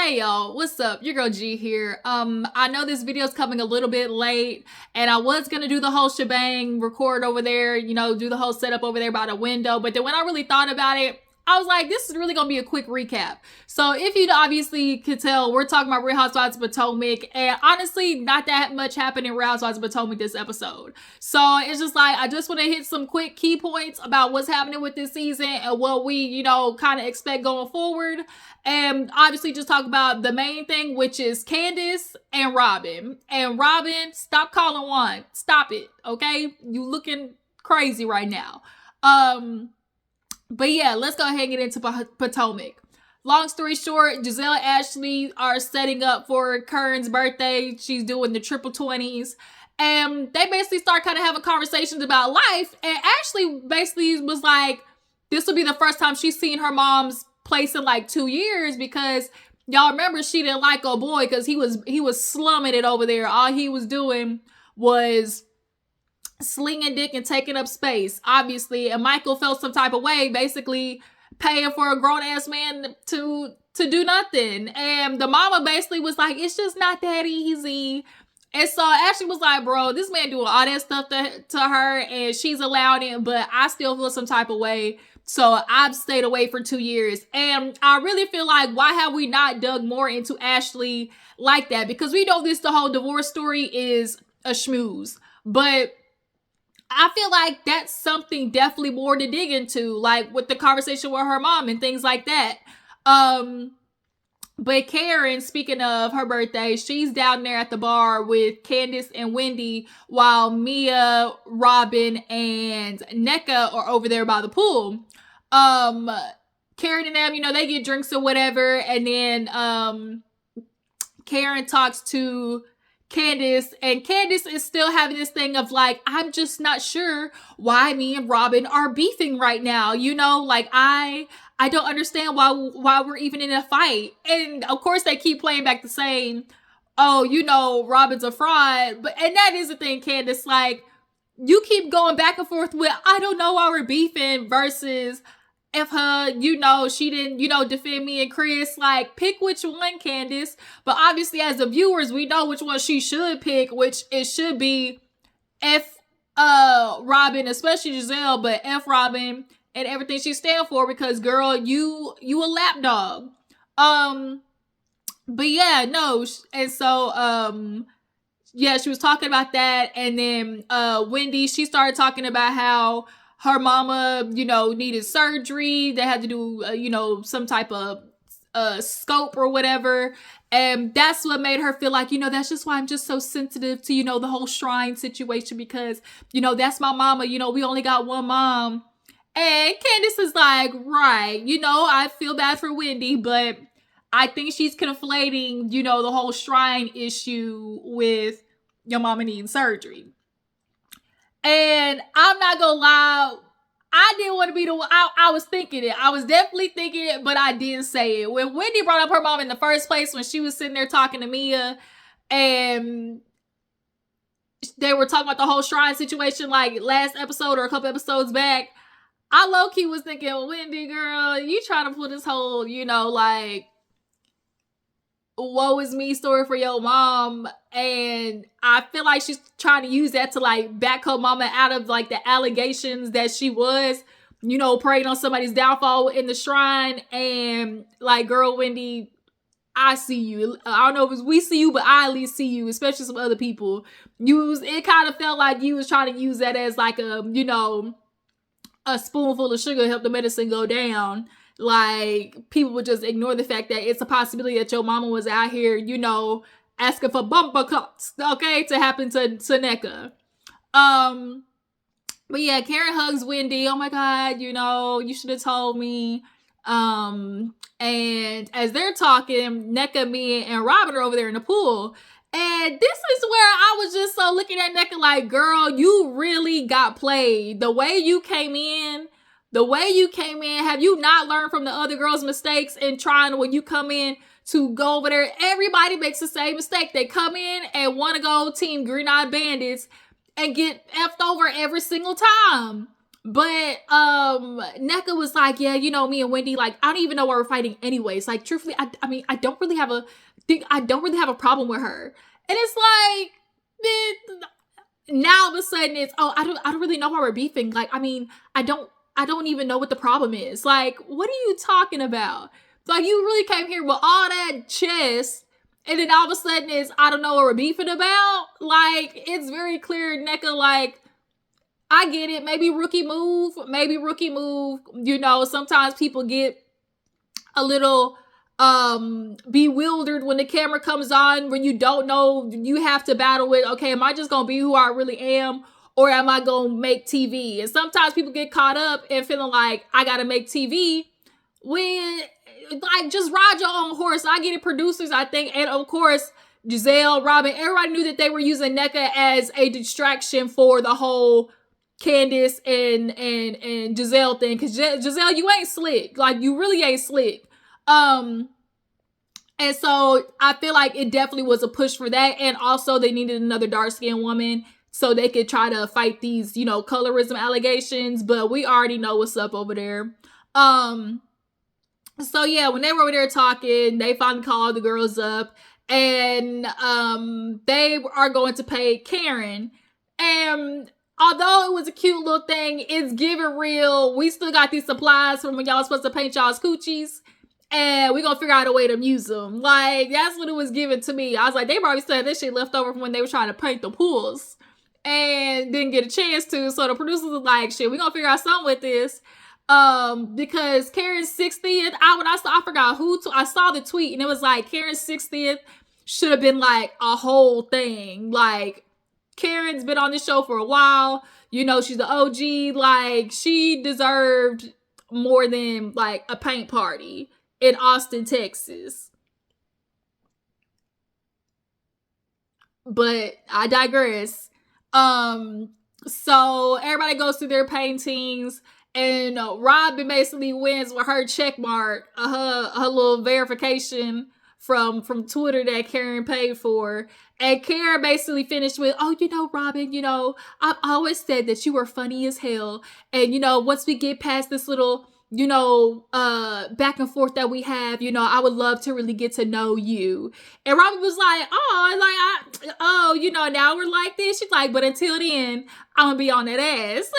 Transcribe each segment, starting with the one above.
Hey y'all, what's up? Your girl G here. I know this video is coming a little bit late, and I was gonna do the whole shebang, record over there, do the whole setup over there by the window, but then when I really thought about it, I was like, this is really gonna be a quick recap. So if you obviously could tell, we're talking about Real Housewives of Potomac, and honestly, not that much happened in Real Housewives of Potomac this episode. So it's just like, I just want to hit some quick key points about what's happening with this season and what we, kind of expect going forward. And obviously just talk about the main thing, which is Candiace and Robyn. And Robyn, stop calling Juan. Stop it, okay? You looking crazy right now. But yeah, let's go ahead and get into Potomac. Long story short, Gizelle and Ashley are setting up for Kern's birthday. She's doing the triple 20s. And they basically start kind of having conversations about life. And Ashley basically was like, this will be the first time she's seen her mom's place in like 2 years, because y'all remember she didn't like old boy because he was slumming it over there. All he was doing was slinging dick and taking up space, obviously. And Michael felt some type of way, basically paying for a grown-ass man to do nothing. And the mama basically was like, it's just not that easy. And so Ashley was like, bro, this man doing all that stuff to her, and she's allowed it, but I still feel some type of way. So I've stayed away for 2 years. And I really feel like, why have we not dug more into Ashley like that? Because we know the whole divorce story is a schmooze. But I feel like that's something definitely more to dig into, like with the conversation with her mom and things like that. But Karen, speaking of her birthday, she's down there at the bar with Candiace and Wendy, while Mia, Robyn, and Nneka are over there by the pool. Karen and them, they get drinks or whatever, and then Karen talks to Candiace, and Candiace is still having this thing of like, I'm just not sure why me and Robyn are beefing right now. Like I don't understand why we're even in a fight. And of course they keep playing back the same, oh, Robyn's a fraud. And that is the thing, Candiace, like, you keep going back and forth with, I don't know why we're beefing, versus if her, she didn't, defend me and Chris. Like, pick which one, Candiace. But obviously, as the viewers, we know which one she should pick, which it should be F Robyn, especially Gizelle, but F Robyn and everything she stand for, because girl, you a lapdog. But yeah, no, and so yeah, she was talking about that, and then Wendy, she started talking about how her mama, needed surgery. They had to do, some type of scope or whatever. And that's what made her feel like, that's just why I'm just so sensitive to, the whole shrine situation, because, that's my mama. We only got one mom. And Candiace is like, right, I feel bad for Wendy, but I think she's conflating, the whole shrine issue with your mama needing surgery. And I'm not gonna lie, I didn't want to be the one. I was thinking it. I was definitely thinking it, but I didn't say it. When Wendy brought up her mom in the first place, when she was sitting there talking to Mia, and they were talking about the whole shrine situation, like last episode or a couple episodes back, I low-key was thinking, Wendy, girl, you trying to pull this whole, like, woe is me story for your mom. And I feel like she's trying to use that to like back her mama out of like the allegations that she was, preying on somebody's downfall in the shrine. And like, girl, Wendy, I see you. I don't know if it's we see you, but I at least see you, especially some other people. It kind of felt like you was trying to use that as like a spoonful of sugar to help the medicine go down. Like, people would just ignore the fact that it's a possibility that your mama was out here, asking for bumper cuts, okay, to happen to Nneka. But yeah, Karen hugs Wendy. Oh my God, you should have told me. And as they're talking, Nneka, Mia, and Robyn are over there in the pool. And this is where I was just so looking at Nneka like, girl, you really got played. The way you came in, have you not learned from the other girls' mistakes and trying, when you come in to go over there, everybody makes the same mistake. They come in and want to go team Green Eyed Bandits and get effed over every single time. But Nneka was like, yeah, you know, me and Wendy, like, I don't even know why we're fighting anyways. Like, truthfully, I mean, I don't really have a problem with her. And it's like, now all of a sudden it's, oh, I don't really know why we're beefing. Like, I mean, I don't even know what the problem is. Like, what are you talking about? Like, you really came here with all that chess, and then all of a sudden it's, I don't know what we're beefing about. Like, it's very clear, Nneka, like, I get it. Maybe rookie move. You know, sometimes people get a little bewildered when the camera comes on, when you don't know, you have to battle with, okay, am I just gonna be who I really am, or am I gonna make TV? And sometimes people get caught up and feeling like, I gotta make TV, when, like, just ride your own horse. I get it, producers, I think, and of course Gizelle, Robyn, everybody knew that they were using Nneka as a distraction for the whole Candiace and Gizelle thing, because Gizelle, you ain't slick. Like, you really ain't slick. And so I feel like it definitely was a push for that. And also they needed another dark-skinned woman so they could try to fight these, you know, colorism allegations. But we already know what's up over there. So yeah, when they were over there talking, they finally called the girls up, and they are going to pay Karen. And although it was a cute little thing, it's giving real, we still got these supplies from when y'all supposed to paint y'all's coochies, and we gonna figure out a way to use them. Like, that's what it was given to me. I was like, they probably said this shit left over from when they were trying to paint the pools and didn't get a chance to. So the producers was like, shit, we gonna figure out something with this. Because Karen's 60th, I forgot I saw the tweet, and it was like, Karen's 60th should have been like a whole thing. Like, Karen's been on this show for a while. You know, she's the OG. Like, she deserved more than like a paint party in Austin, Texas. But I digress. So everybody goes through their paintings, and Robyn basically wins with her check mark, her little verification from Twitter that Karen paid for. And Karen basically finished with, oh, you know, Robyn, you know, I've always said that you were funny as hell. And, you know, once we get past this little, you know, back and forth that we have, you know, I would love to really get to know you. And Robyn was like, oh, you know, now we're like this. She's like, but until then, I'm gonna be on that ass.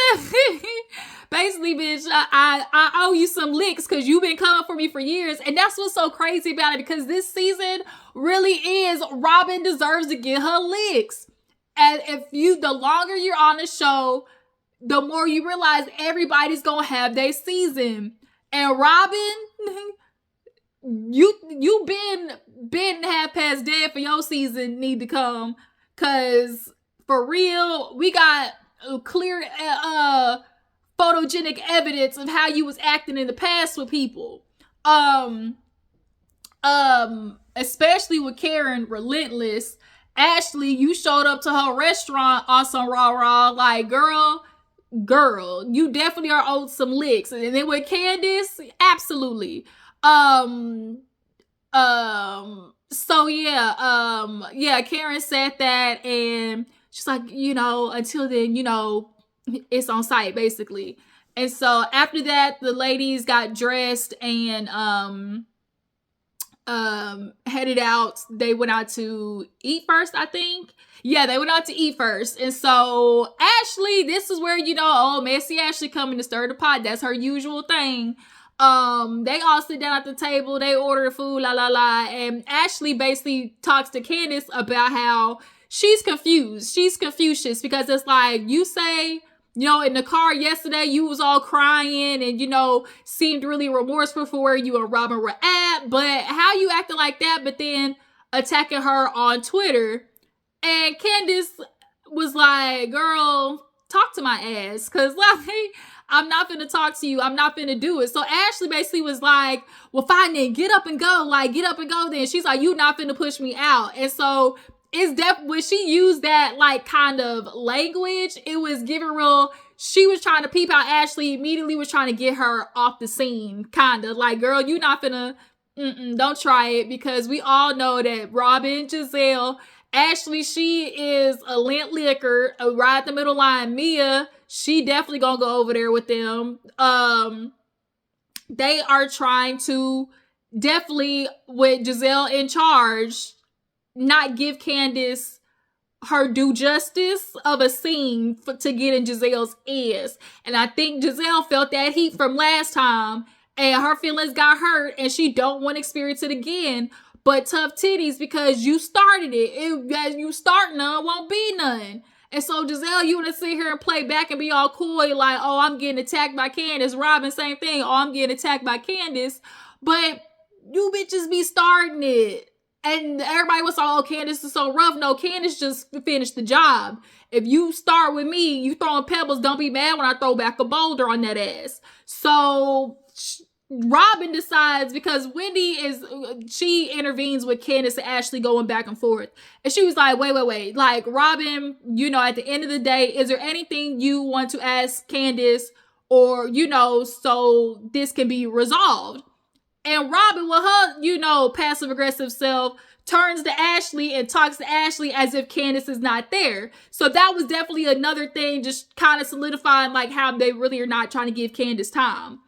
Basically, bitch, I owe you some licks because you've been coming for me for years. And that's what's so crazy about it, because this season really is, Robyn deserves to get her licks. And the longer you're on the show, the more you realize everybody's gonna have their season. And Robyn, you been half past dead for your season need to come. Cause for real, we got clear photogenic evidence of how you was acting in the past with people. Especially with Karen, relentless. Ashley, you showed up to her restaurant on some rah-rah, like, girl, you definitely are owed some licks. And then with Candiace, absolutely. So yeah, Karen said that, and she's like, you know, until then, you know, it's on site, basically. And so after that, the ladies got dressed and headed out. They went out to eat first, I think. Yeah, they went out to eat first. And so Ashley, this is where, you know, oh, messy Ashley coming to stir the pot. That's her usual thing. They all sit down at the table, they order food, la la la, and Ashley basically talks to Candiace about how she's confused. She's Confucius, because it's like, you say, you know, in the car yesterday, you was all crying and, you know, seemed really remorseful for where you and Robyn were at, but how you acting like that, but then attacking her on Twitter? And Candiace was like, girl, talk to my ass, because, like, I'm not finna talk to you. I'm not finna do it. So Ashley basically was like, well, fine then, get up and go. Like, get up and go then. She's like, you not finna push me out. And so it's when she used that, like, kind of language, it was giving real, she was trying to peep out Ashley, immediately was trying to get her off the scene, kind of. Like, girl, you not finna, don't try it, because we all know that Robyn, Gizelle, Ashley, she is a lint liquor, a right the middle line. Mia, she definitely gonna go over there with them. They are trying to definitely, with Giselle in charge, not give Candiace her due justice of a scene to get in Giselle's ears. And I think Giselle felt that heat from last time, and her feelings got hurt, and she don't want to experience it again. But tough titties, because you started it. As you start none, won't be none. And so Giselle, you want to sit here and play back and be all coy, like, oh, I'm getting attacked by Candiace. Robyn, same thing. Oh, I'm getting attacked by Candiace. But you bitches be starting it. And everybody was like, oh, Candiace is so rough. No, Candiace just finished the job. If you start with me, you throwing pebbles, don't be mad when I throw back a boulder on that ass. So Robyn decides, because she intervenes with Candiace and Ashley going back and forth. And she was like, wait. Like, Robyn, at the end of the day, is there anything you want to ask Candiace, or, so this can be resolved? And Robyn, with her, passive-aggressive self, turns to Ashley and talks to Ashley as if Candiace is not there. So that was definitely another thing, just kind of solidifying, like, how they really are not trying to give Candiace time.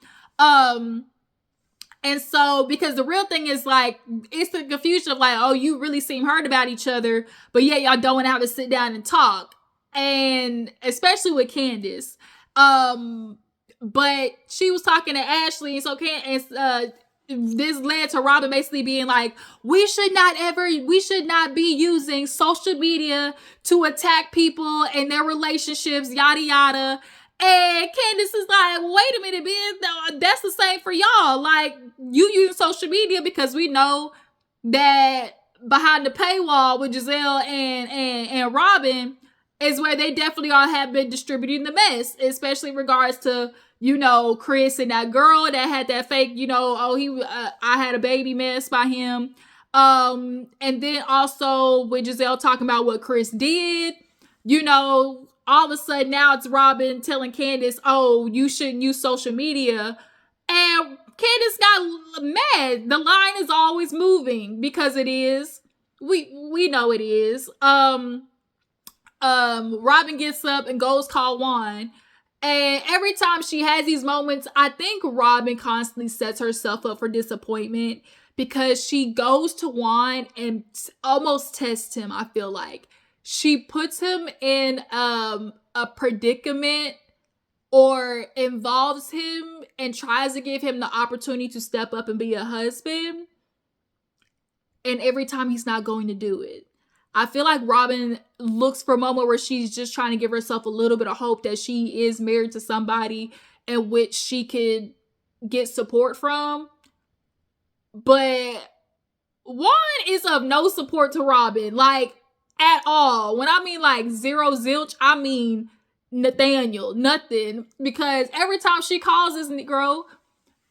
And so, because the real thing is, like, it's the confusion of, like, oh, you really seem hurt about each other, but yeah, y'all don't want to have to sit down and talk. And especially with Candiace. But she was talking to Ashley, and so this led to Robyn basically being like, we should not be using social media to attack people and their relationships, yada yada. And Candiace is like, wait a minute, bitch, that's the same for y'all. Like, you use social media because we know that behind the paywall with Giselle and Robyn is where they definitely all have been distributing the mess, especially in regards to, Chris and that girl that had that fake, I had a baby mess by him. And then also with Giselle talking about what Chris did, all of a sudden now it's Robyn telling Candiace, oh, you shouldn't use social media. And Candiace got mad. The line is always moving, because it is. We know it is. Robyn gets up and goes call Juan. And every time she has these moments, I think Robyn constantly sets herself up for disappointment, because she goes to Juan and almost tests him, I feel like. She puts him in a predicament, or involves him and tries to give him the opportunity to step up and be a husband. And every time he's not going to do it. I feel like Robyn looks for a moment where she's just trying to give herself a little bit of hope that she is married to somebody in which she could get support from. But Juan is of no support to Robyn, like, at all. When I mean, like, zero zilch, I mean Nathaniel, nothing. Because every time she calls this girl,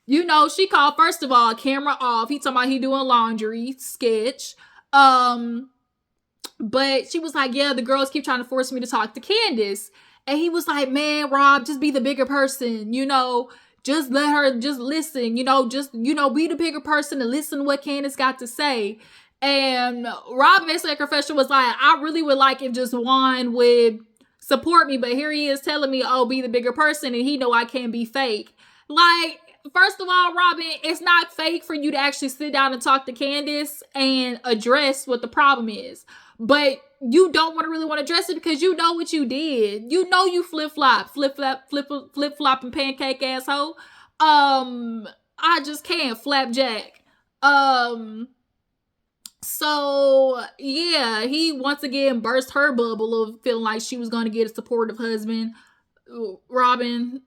she called, first of all, camera off. He talking about he doing laundry, sketch. But she was like, yeah, the girls keep trying to force me to talk to Candiace. And he was like, man, Rob, just be the bigger person, just let her just listen, be the bigger person and listen to what Candiace got to say. And Robyn basically at confession was like, I really would like if just Juan would support me, but here he is telling me, oh, be the bigger person, and he know I can't be fake. Like, first of all, Robyn, it's not fake for you to actually sit down and talk to Candiace and address what the problem is. But you don't really want to address it because you know what you did. You flip-flop and pancake asshole. I just can't flapjack. So yeah, he once again burst her bubble of feeling like she was going to get a supportive husband. Robyn,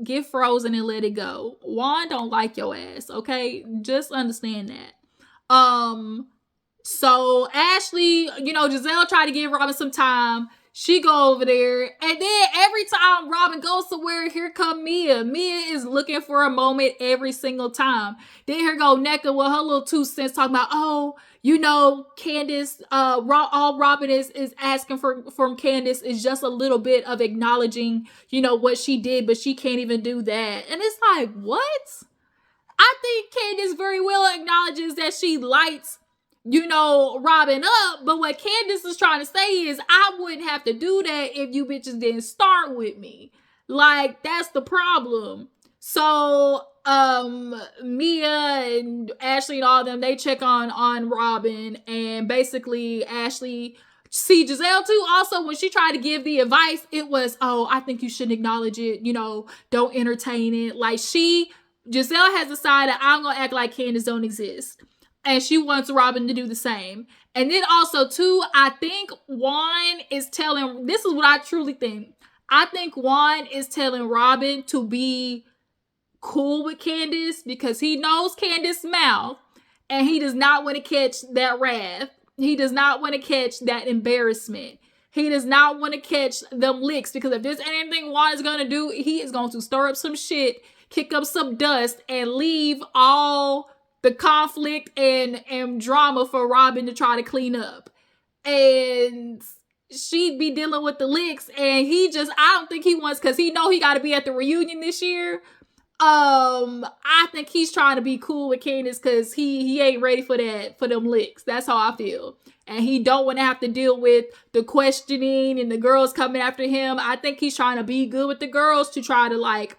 get frozen and let it go. Juan don't like your ass, okay? Just understand that. So Ashley, Giselle tried to give Robyn some time. She go over there, and then every time Robyn goes somewhere, here come Mia. Mia is looking for a moment every single time. Then here go Nneka with her little 2 cents talking about, oh, Candiace, all Robyn is asking from Candiace is just a little bit of acknowledging, what she did, but she can't even do that. And it's like, what? I think Candiace very well acknowledges that she likes Robyn up. But what Candiace is trying to say is, I wouldn't have to do that if you bitches didn't start with me. Like, that's the problem. So, Mia and Ashley and all of them, they check on Robyn, and basically Ashley see Giselle too. Also, when she tried to give the advice, it was, oh, I think you shouldn't acknowledge it. Don't entertain it. Like, Giselle has decided, I'm gonna act like Candiace don't exist. And she wants Robyn to do the same. And then also, too, I think Juan is telling, this is what I truly think. I think Juan is telling Robyn to be cool with Candiace because he knows Candiace's mouth and he does not want to catch that wrath. He does not want to catch that embarrassment. He does not want to catch them licks, because if there's anything Juan is going to do, he is going to stir up some shit, kick up some dust, and leave all the conflict and drama for Robyn to try to clean up. And she'd be dealing with the licks, and I don't think he wants, because he know he got to be at the reunion this year. I think he's trying to be cool with Candiace because he ain't ready for them licks. That's how I feel. And he don't want to have to deal with the questioning and the girls coming after him. I think he's trying to be good with the girls to try to like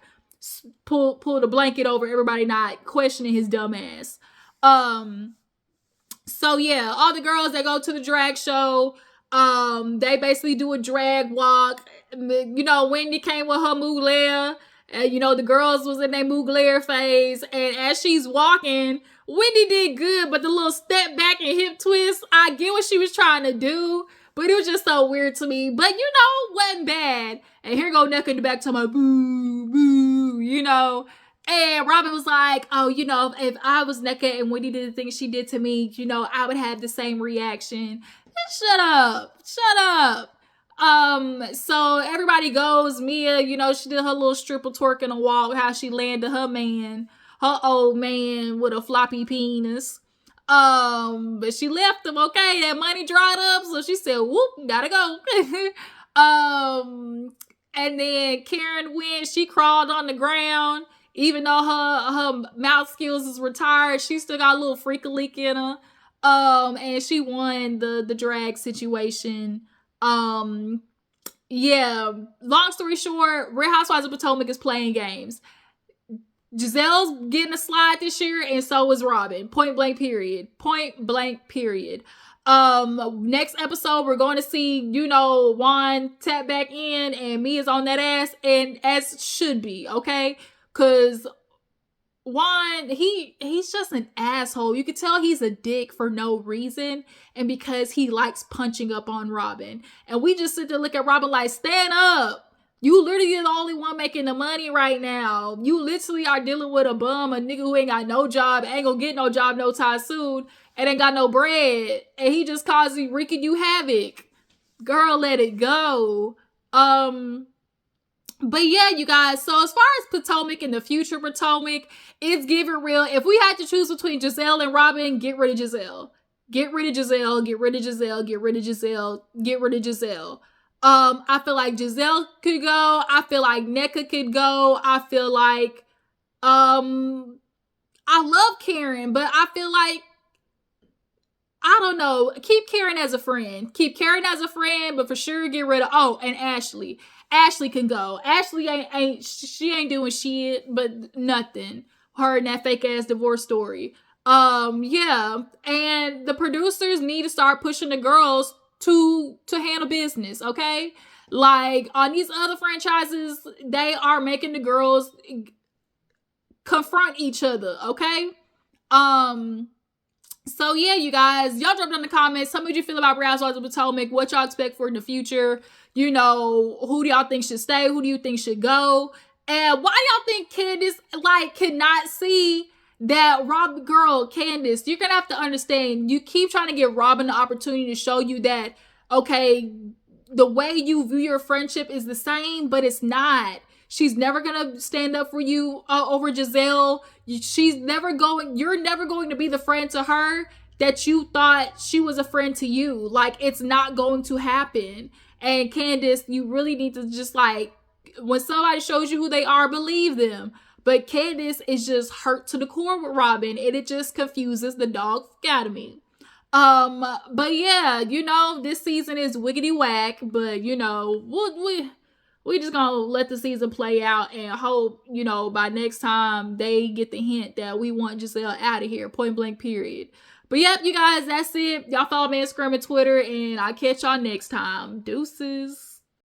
pull the blanket over everybody not questioning his dumb ass. So yeah, all the girls that go to the drag show, they basically do a drag walk. Wendy came with her Mugler. The girls was in their Mugler phase. And as she's walking, Wendy did good, but the little step back and hip twist, I get what she was trying to do, but it was just so weird to me. But, it wasn't bad. And here go Nneka in the back talking about boo, boo, And Robyn was like, oh, if I was Nneka and Wendy did the things she did to me, I would have the same reaction. Shut up. So everybody goes. Mia, she did her little stripper twerk in a walk, how she landed her old man with a floppy penis. But she left him, okay? That money dried up, so she said, whoop, gotta go. And then Karen went, she crawled on the ground. Even though her mouth skills is retired, she still got a little freak-a-leak in her. And she won the drag situation. Yeah, long story short, Real Housewives of Potomac is playing games. Giselle's getting a slide this year, and so is Robyn. Point blank period. Next episode, we're going to see, Juan tap back in, and Mia's on that ass, and as should be, okay? Because Juan, he's just an asshole. You could tell he's a dick for no reason, and because he likes punching up on Robyn. And we just sit there look at Robyn like, stand up. You literally the only one making the money right now. You literally are dealing with a bum, a nigga who ain't got no job, ain't gonna get no job no time soon, and ain't got no bread. And he just causing wreaking you havoc. Girl, let it go. But yeah, you guys, so as far as Potomac and the future Potomac, it's giving real. If we had to choose between Giselle and Robyn, get rid of Giselle. Get rid of Giselle, get rid of Giselle, get rid of Giselle, get rid of Giselle. I feel like Giselle could go. I feel like Nneka could go. I feel like, I love Karen, but I feel like, I don't know, keep Karen as a friend. Keep Karen as a friend, but for sure get rid of, and Ashley. Ashley can go. Ashley ain't doing shit, but nothing. Her and that fake ass divorce story. Yeah. And the producers need to start pushing the girls to handle business, okay? Like, on these other franchises, they are making the girls confront each other, okay? So yeah, you guys, y'all drop down in the comments. Tell me what you feel about Real Housewives of Potomac, what y'all expect for in the future. Who do y'all think should stay? Who do you think should go? And why y'all think Candiace, cannot see that Candiace, you're gonna have to understand, you keep trying to give Robyn the opportunity to show you that, okay, the way you view your friendship is the same, but it's not. She's never gonna stand up for you over Giselle. You're never going to be the friend to her that you thought she was a friend to you. Like, it's not going to happen. And Candiace, you really need to just when somebody shows you who they are, believe them. But Candiace is just hurt to the core with Robyn, and it just confuses the dog out of me. But yeah, you know, this season is wiggity whack, but you know, we just gonna let the season play out and hope, you know, by next time they get the hint that we want Giselle out of here, point blank, period. But yep, you guys, that's it. Y'all follow me on Instagram and Twitter, and I'll catch y'all next time. Deuces.